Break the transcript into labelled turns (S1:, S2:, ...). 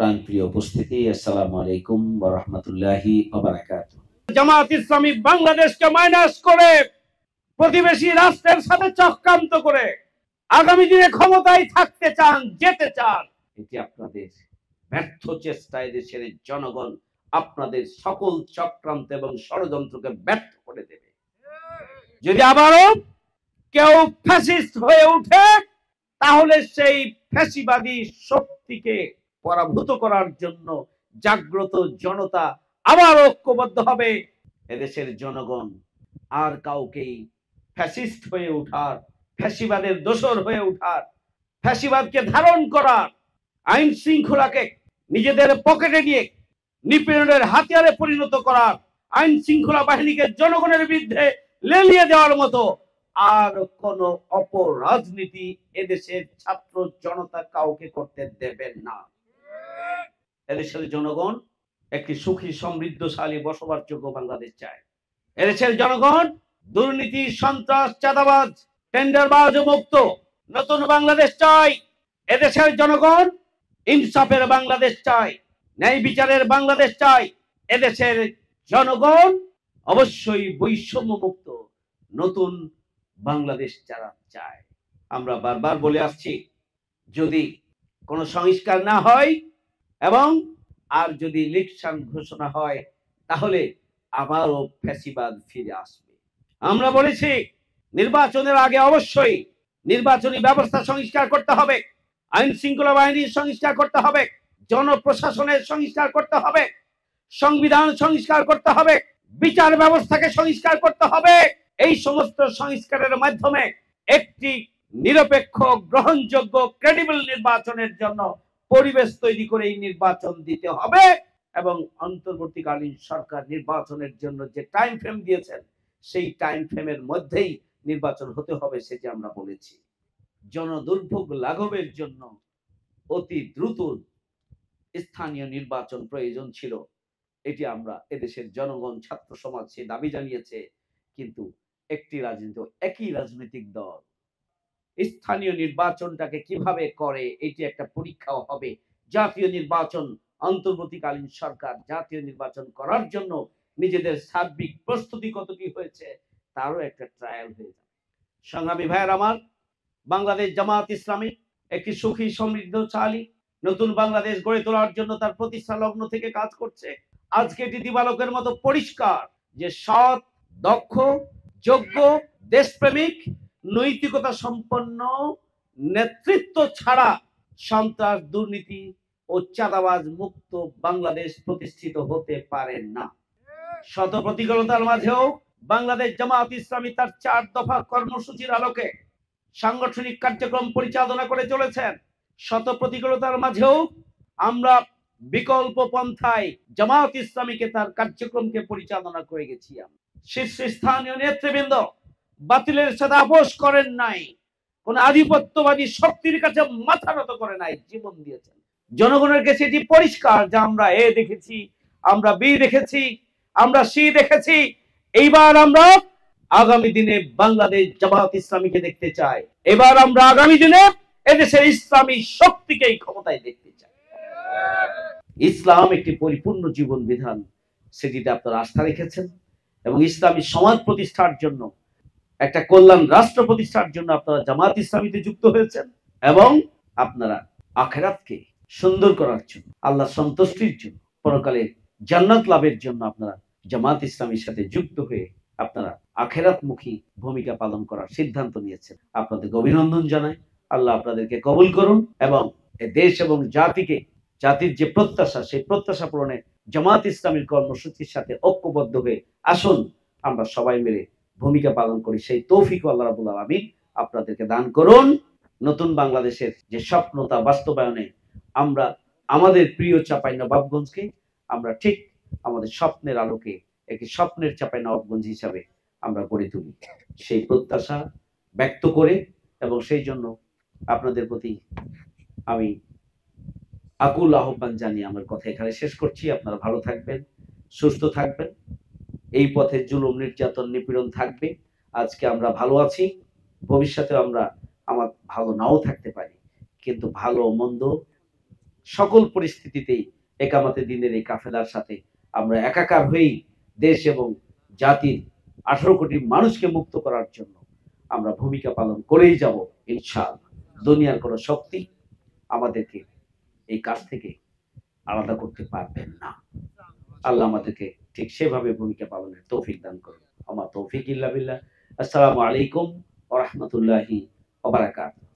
S1: প্রাণপ্রিয় উপস্থিতি, আসসালামু আলাইকুম ওয়া রাহমাতুল্লাহি ওয়া বারাকাতুহু।
S2: জামাত ইসলামী বাংলাদেশকে মাইনাস করে প্রতিবেশী রাষ্ট্রের সাথে চক্রান্ত করে আগামী দিনে ক্ষমতায় থাকতে চান, যেতে চান।
S1: এটি আপনাদের ব্যর্থ চেষ্টায় দেশের জনগণ আপনাদের সকল চক্রান্ত এবং ষড়যন্ত্রকে ব্যর্থ করে দেবে।
S2: যদি আবারও কেউ ফ্যাসিস্ট হয়ে ওঠে, তাহলে সেই ফ্যাসিবাদী শক্তিকে পরাভূত করার জন্য জাগ্রত জনতা আবার ঐক্যবদ্ধ হবে।
S1: এদেশের জনগণ আর কাউকেই ফ্যাসিস্ট হয়ে ওঠার,
S2: ফ্যাসিবাদের দোসর হয়ে ওঠার, ফ্যাসিবাদকে ধারণ করার, আইন শৃঙ্খলাকে নিজেদের পকেটে নিয়ে নিপীড়নের হাতিয়ারে পরিণত করার, আইন শৃঙ্খলা বাহিনীকে জনগণের বিরুদ্ধে লেলিয়ে দেওয়ার মতো আর কোন অপরাজনীতি এদেশের ছাত্র জনতা কাউকে করতে দেবেন না।
S1: এদেশের জনগণ একটি সুখী সমৃদ্ধশালী বসবাসযোগ্য বাংলাদেশ চায়।
S2: এদেশের জনগণ দুর্নীতি, সন্ত্রাস, চাঁদাবাজ, টেন্ডারবাজ মুক্ত নতুন বাংলাদেশ চায়। এদেশের জনগণ ইনসাফের বাংলাদেশ চায়, ন্যায় বিচারের বাংলাদেশ চায়। এদেশের জনগণ অবশ্যই বৈষম্য মুক্ত নতুন বাংলাদেশ যারা চায়।
S1: আমরা বারবার বলে আসছি, যদি কোনো সংস্কার না হয় এবং আর যদি ইলেকশন ঘোষণা হয়, তাহলে আবারও ফ্যাসিবাদ ফিরে আসবে।
S2: আমরা বলেছি, নির্বাচনের আগে অবশ্যই নির্বাচনী ব্যবস্থা সংস্কার করতে হবে, আইন শৃঙ্খলা বাহিনীর সংস্কার করতে হবে, জনপ্রশাসনের সংস্কার করতে হবে, সংবিধান সংস্কার করতে হবে, বিচার ব্যবস্থাকে সংস্কার করতে হবে। এই সমস্ত সংস্কারের মাধ্যমে একটি নিরপেক্ষ, গ্রহণযোগ্য, ক্রেডিবল নির্বাচনের জন্য পরিবেশ তৈরি করে এই নির্বাচন দিতে হবে। এবং অন্তর্বর্তীকালীন সরকার নির্বাচনের জন্য যে টাইম ফ্রেম দিয়েছেন, সেই টাইম ফ্রেমের মধ্যেই নির্বাচন হতে হবে, সেটি আমরা বলেছি। জনদুর্ভোগ লাঘবের জন্য অতি দ্রুত স্থানীয় নির্বাচন প্রয়োজন ছিল। এটি আমরা এদেশের জনগণ, ছাত্র সমাজ সে দাবি জানিয়েছে। কিন্তু একই রাজনৈতিক দল স্থানীয় নির্বাচনটাকে কিভাবে করে, এটি একটা পরীক্ষাও হবে। জাতীয় নির্বাচন, অন্তর্বর্তীকালীন সরকার জাতীয় নির্বাচন করার জন্য নিজেদের সার্বিক প্রস্তুতি কতটি হয়েছে তারও একটা ট্রায়াল হয়ে যাবে। সংগ্রামী ভাইয়ের আমার, বাংলাদেশ জামাত ইসলামী একটি সুখী সমৃদ্ধশালী নতুন বাংলাদেশ গড়ে তোলার জন্য তার প্রতিষ্ঠা লগ্ন থেকে কাজ করছে। আজকে এটি দিবালোকের মতো পরিষ্কার যে সৎ, দক্ষ, যোগ্য, দেশপ্রেমিক, নৈতিকতা সম্পন্ন নেতৃত্ব ছাড়া সন্ত্রাস, দুর্নীতি ও চাঁদাবাজ মুক্ত বাংলাদেশ প্রতিষ্ঠিত হতে পারে না। শত প্রতিকূলতার মাঝেও বাংলাদেশ জামাত ইসলামী তার 4 দফা কর্মসূচির আলোকে সাংগঠনিক কার্যক্রম পরিচালনা করে চলেছেন। শত প্রতিকূলতার মাঝেও আমরা বিকল্প পন্থায় জামাত ইসলামীকে তার কার্যক্রমকে পরিচালনা করে গেছি। শীর্ষস্থানীয় নেতৃবৃন্দ বাতিলের সাথে আপোষ করেন নাই, কোন আধিপত্যবাদী শক্তির কাছে মাথা নত করে নাই, জীবন দিয়েছেন। জনগণের কাছে এটি পরিষ্কার যে আমরা এ দেখেছি, আমরা বি দেখেছি, আমরা সি দেখেছি। এইবার আমরা আগামী দিনে বাংলাদেশ জামাত ইসলামীকে দেখতে চাই। এবার আমরা আগামী দিনে এদেশের ইসলামী শক্তিকেই ক্ষমতায় দেখতে চাই।
S1: ইসলাম একটি পরিপূর্ণ জীবন বিধান, সেটিতে আপনারা আস্থা রেখেছেন এবং ইসলামী সমাজ প্রতিষ্ঠার জন্য, একটা কল্যাণ রাষ্ট্র প্রতিষ্ঠার জন্য আপনারা জামাত ইসলামীতে যুক্ত হয়েছেন এবং আপনারা আখিরাতকে সুন্দর করার জন্য, আল্লাহ সন্তুষ্টির জন্য, পরকালে জান্নাত লাভের জন্য আপনারা জামাত ইসলামীর সাথে যুক্ত হয়ে আপনারা আখিরাতমুখী ভূমিকা পালন করার সিদ্ধান্ত নিয়েছেন। আপনাদেরকে অভিনন্দন জানাই। আল্লাহ আপনাদেরকে কবুল করুন এবং দেশ এবং জাতির যে প্রত্যাশা, সেই প্রত্যাশা পূরণে জামাত ইসলামীর কর্মসূচির সাথে ঐক্যবদ্ধ হয়ে আসুন আমরা সবাই মিলে ভূমিকা পালন করি। সেই তৌফিক আল্লাহ রাব্বুল আলামিন আপনাদেরকে দান করুন। নতুন বাংলাদেশের যে স্বপ্ন, তা বাস্তবায়নে আমরা আমাদের প্রিয় চাঁপাইনবাবগঞ্জকে আমরা ঠিক আমাদের স্বপ্নের আলোকে একটি স্বপ্নের চাঁপাইনবাবগঞ্জ হিসাবে আমরা গড়ে তুলি, সেই প্রত্যাশা ব্যক্ত করে এবং সেই জন্য আপনাদের প্রতি আমি আকুল আহ্বান জানিয়ে আমার কথা এখানে শেষ করছি। আপনারা ভালো থাকবেন, সুস্থ থাকবেন। এই পথে জুলুম, নির্যাতন, নিপীড়ন থাকবে। আজকে আমরা ভালো আছি, ভবিষ্যতে আমরা ভালো নাও থাকতে পারি, কিন্তু ভালো মন্দ সকল পরিস্থিতিতেই একামতে দিনের এই কাফেলার সাথে আমরা একাকার হয়েই দেশ এবং জাতির 18 কোটি মানুষকে মুক্ত করার জন্য আমরা ভূমিকা পালন করেই যাব ইনশাআল্লাহ। দুনিয়ার কোনো শক্তি আমাদেরকে এই কাজ থেকে আলাদা করতে পারবেন না। আল্লাহ আমাদেরকে ঠিক সেভাবে ভূমিকা পালনের তৌফিক দান করুন। আমার তৌফিক ইল্লা বিল্লাহ। আসসালামু আলাইকুম ওয়া রাহমাতুল্লাহি ওয়া বারাকাতুহু।